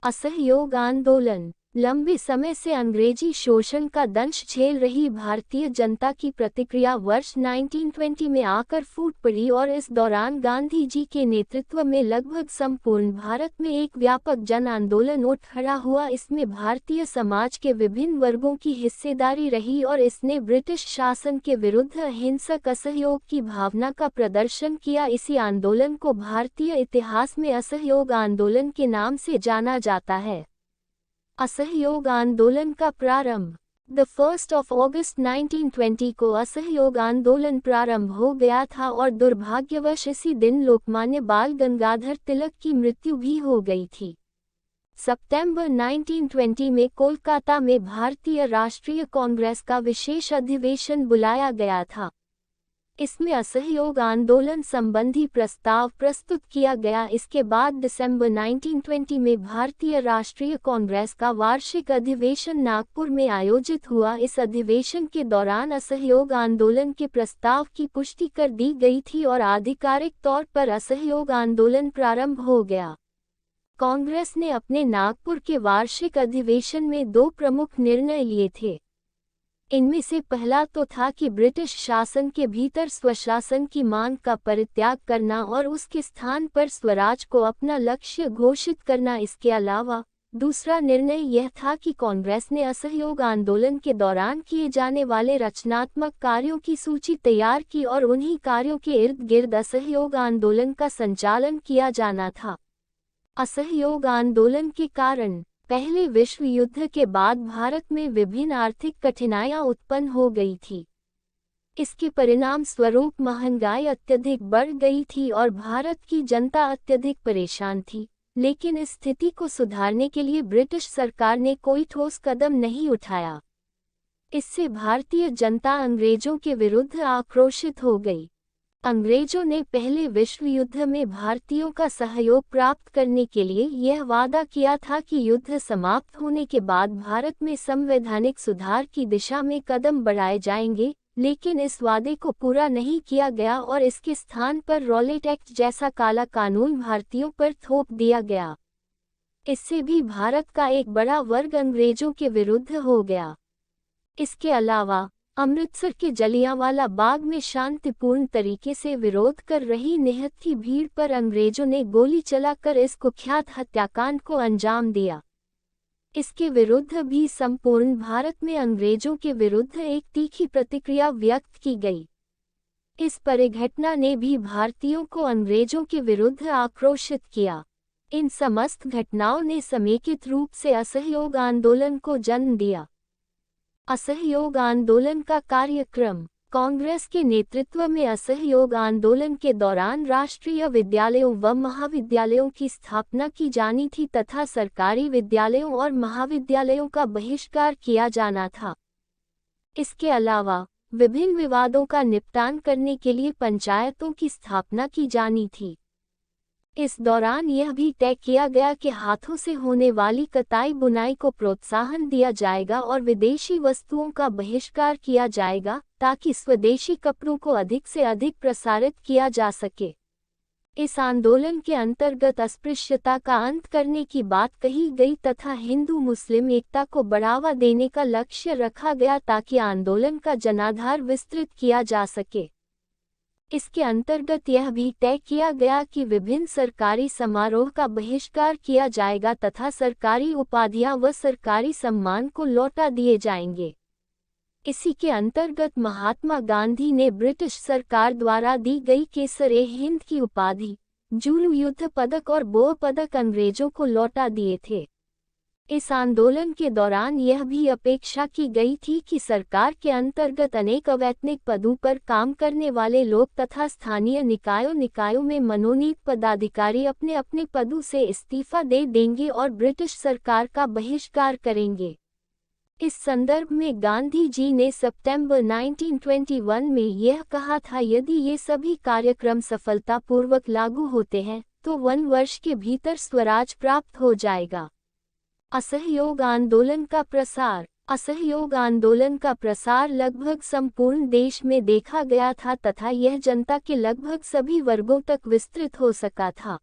असहयोग आंदोलन। लंबे समय से अंग्रेजी शोषण का दंश झेल रही भारतीय जनता की प्रतिक्रिया वर्ष 1920 में आकर फूट पड़ी और इस दौरान गांधी जी के नेतृत्व में लगभग संपूर्ण भारत में एक व्यापक जन आंदोलन उठ खड़ा हुआ। इसमें भारतीय समाज के विभिन्न वर्गों की हिस्सेदारी रही और इसने ब्रिटिश शासन के विरुद्ध अहिंसक असहयोग की भावना का प्रदर्शन किया। इसी आंदोलन को भारतीय इतिहास में असहयोग आंदोलन के नाम से जाना जाता है। असहयोग आंदोलन का प्रारंभ 1 अगस्त 1920 को असहयोग आंदोलन प्रारंभ हो गया था और दुर्भाग्यवश इसी दिन लोकमान्य बाल गंगाधर तिलक की मृत्यु भी हो गई थी। सितंबर 1920 में कोलकाता में भारतीय राष्ट्रीय कांग्रेस का विशेष अधिवेशन बुलाया गया था। इसमें असहयोग आंदोलन संबंधी प्रस्ताव प्रस्तुत किया गया। इसके बाद दिसंबर 1920 में भारतीय राष्ट्रीय कांग्रेस का वार्षिक अधिवेशन नागपुर में आयोजित हुआ। इस अधिवेशन के दौरान असहयोग आंदोलन के प्रस्ताव की पुष्टि कर दी गई थी और आधिकारिक तौर पर असहयोग आंदोलन प्रारंभ हो गया। कांग्रेस ने अपने नागपुर के वार्षिक अधिवेशन में दो प्रमुख निर्णय लिए थे। इनमें से पहला तो था कि ब्रिटिश शासन के भीतर स्वशासन की मांग का परित्याग करना और उसके स्थान पर स्वराज को अपना लक्ष्य घोषित करना। इसके अलावा दूसरा निर्णय यह था कि कांग्रेस ने असहयोग आंदोलन के दौरान किए जाने वाले रचनात्मक कार्यों की सूची तैयार की और उन्हीं कार्यों के इर्द गिर्द असहयोग आंदोलन का संचालन किया जाना था। असहयोग आंदोलन के कारण पहले विश्व युद्ध के बाद भारत में विभिन्न आर्थिक कठिनाइयां उत्पन्न हो गई थी। इसके परिणाम स्वरूप महंगाई अत्यधिक बढ़ गई थी और भारत की जनता अत्यधिक परेशान थी। लेकिन इस स्थिति को सुधारने के लिए ब्रिटिश सरकार ने कोई ठोस कदम नहीं उठाया। इससे भारतीय जनता अंग्रेजों के विरुद्ध आक्रोशित हो गई। अंग्रेजों ने पहले विश्व युद्ध में भारतीयों का सहयोग प्राप्त करने के लिए यह वादा किया था कि युद्ध समाप्त होने के बाद भारत में संवैधानिक सुधार की दिशा में कदम बढ़ाए जाएंगे, लेकिन इस वादे को पूरा नहीं किया गया और इसके स्थान पर रॉलेट एक्ट जैसा काला कानून भारतीयों पर थोप दिया गया। इससे भी भारत का एक बड़ा वर्ग अंग्रेजों के विरुद्ध हो गया। इसके अलावा अमृतसर के जलियांवाला बाग में शांतिपूर्ण तरीके से विरोध कर रही निहत्थी भीड़ पर अंग्रेजों ने गोली चलाकर इस कुख्यात हत्याकांड को अंजाम दिया। इसके विरुद्ध भी संपूर्ण भारत में अंग्रेजों के विरुद्ध एक तीखी प्रतिक्रिया व्यक्त की गई। इस परिघटना ने भी भारतीयों को अंग्रेजों के विरुद्ध आक्रोशित किया। इन समस्त घटनाओं ने समेकित रूप से असहयोग आंदोलन को जन्म दिया। असहयोग आंदोलन का कार्यक्रम। कांग्रेस के नेतृत्व में असहयोग आंदोलन के दौरान राष्ट्रीय विद्यालयों व महाविद्यालयों की स्थापना की जानी थी तथा सरकारी विद्यालयों और महाविद्यालयों का बहिष्कार किया जाना था। इसके अलावा विभिन्न विवादों का निपटान करने के लिए पंचायतों की स्थापना की जानी थी। इस दौरान यह भी तय किया गया कि हाथों से होने वाली कताई बुनाई को प्रोत्साहन दिया जाएगा और विदेशी वस्तुओं का बहिष्कार किया जाएगा ताकि स्वदेशी कपड़ों को अधिक से अधिक प्रसारित किया जा सके। इस आंदोलन के अंतर्गत अस्पृश्यता का अंत करने की बात कही गई तथा हिंदू मुस्लिम एकता को बढ़ावा देने का लक्ष्य रखा गया ताकि आंदोलन का जनाधार विस्तृत किया जा सके। इसके अंतर्गत यह भी तय किया गया कि विभिन्न सरकारी समारोह का बहिष्कार किया जाएगा तथा सरकारी उपाधियां व सरकारी सम्मान को लौटा दिए जाएंगे। इसी के अंतर्गत महात्मा गांधी ने ब्रिटिश सरकार द्वारा दी गई केसर-ए-हिंद की उपाधि, जूलू युद्ध पदक और बोअर पदक अंग्रेजों को लौटा दिए थे। इस आंदोलन के दौरान यह भी अपेक्षा की गई थी कि सरकार के अंतर्गत अनेक अवैतनिक पदों पर काम करने वाले लोग तथा स्थानीय निकायों में मनोनीत पदाधिकारी अपने अपने पदों से इस्तीफा दे देंगे और ब्रिटिश सरकार का बहिष्कार करेंगे। इस संदर्भ में गांधी जी ने सितंबर 1921 में यह कहा था, यदि ये सभी कार्यक्रम सफलतापूर्वक लागू होते हैं तो 1 वर्ष के भीतर स्वराज प्राप्त हो जाएगा। असहयोग आंदोलन का प्रसार। असहयोग आंदोलन का प्रसार लगभग संपूर्ण देश में देखा गया था तथा यह जनता के लगभग सभी वर्गों तक विस्तृत हो सका था।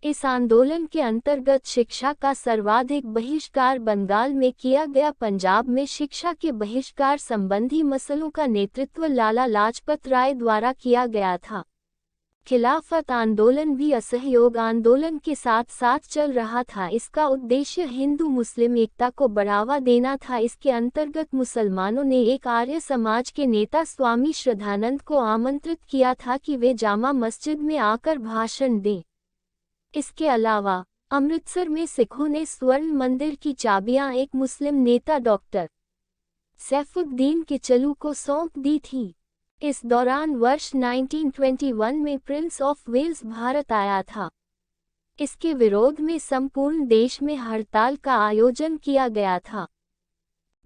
इस आंदोलन के अंतर्गत शिक्षा का सर्वाधिक बहिष्कार बंगाल में किया गया। पंजाब में शिक्षा के बहिष्कार संबंधी मसलों का नेतृत्व लाला लाजपत राय द्वारा किया गया था। खिलाफत आंदोलन भी असहयोग आंदोलन के साथ साथ चल रहा था। इसका उद्देश्य हिंदू मुस्लिम एकता को बढ़ावा देना था। इसके अंतर्गत मुसलमानों ने एक आर्य समाज के नेता स्वामी श्रद्धानंद को आमंत्रित किया था कि वे जामा मस्जिद में आकर भाषण दें। इसके अलावा अमृतसर में सिखों ने स्वर्ण मंदिर की चाबियां एक मुस्लिम नेता डॉक्टर सैफुद्दीन किचलू को सौंप दी थी। इस दौरान वर्ष 1921 में प्रिंस ऑफ वेल्स भारत आया था। इसके विरोध में संपूर्ण देश में हड़ताल का आयोजन किया गया था।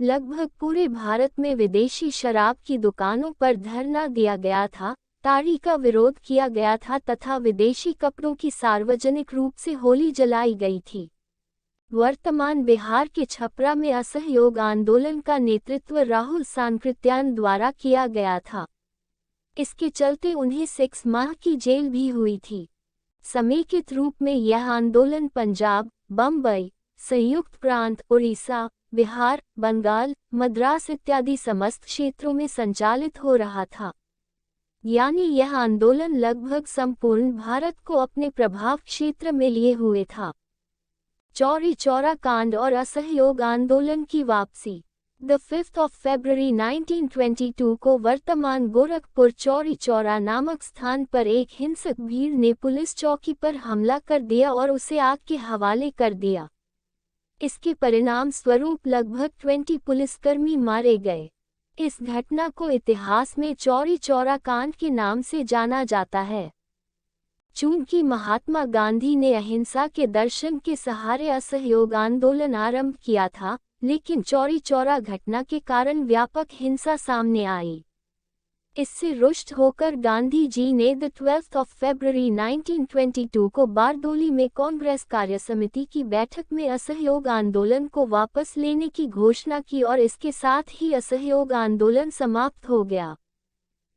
लगभग पूरे भारत में विदेशी शराब की दुकानों पर धरना दिया गया था, ताड़ी का विरोध किया गया था तथा विदेशी कपड़ों की सार्वजनिक रूप से होली जलाई गई थी। वर्तमान बिहार के छपरा में असहयोग आंदोलन का नेतृत्व राहुल सांकृत्यायन द्वारा किया गया था। इसके चलते उन्हें 6 माह की जेल भी हुई थी। समेकित रूप में यह आंदोलन पंजाब, बम्बई, संयुक्त प्रांत, उड़ीसा, बिहार, बंगाल, मद्रास इत्यादि समस्त क्षेत्रों में संचालित हो रहा था। यानी यह आंदोलन लगभग संपूर्ण भारत को अपने प्रभाव क्षेत्र में लिए हुए था। चौरी चौरा कांड और असहयोग आंदोलन की वापसी। 5 फरवरी 1922 को वर्तमान गोरखपुर चौरी चौरा नामक स्थान पर एक हिंसक भीड़ ने पुलिस चौकी पर हमला कर दिया और उसे आग के हवाले कर दिया। इसके परिणाम स्वरूप लगभग 20 पुलिसकर्मी मारे गए। इस घटना को इतिहास में चौरी चौरा कांड के नाम से जाना जाता है। चूंकि महात्मा गांधी ने अहिंसा के दर्शन के सहारे असहयोग आंदोलन आरंभ किया था, लेकिन चौरी चौरा घटना के कारण व्यापक हिंसा सामने आई। इससे रुष्ट होकर गांधी जी ने 12 फरवरी 1922 को बारदोली में कांग्रेस कार्यसमिति की बैठक में असहयोग आंदोलन को वापस लेने की घोषणा की और इसके साथ ही असहयोग आंदोलन समाप्त हो गया।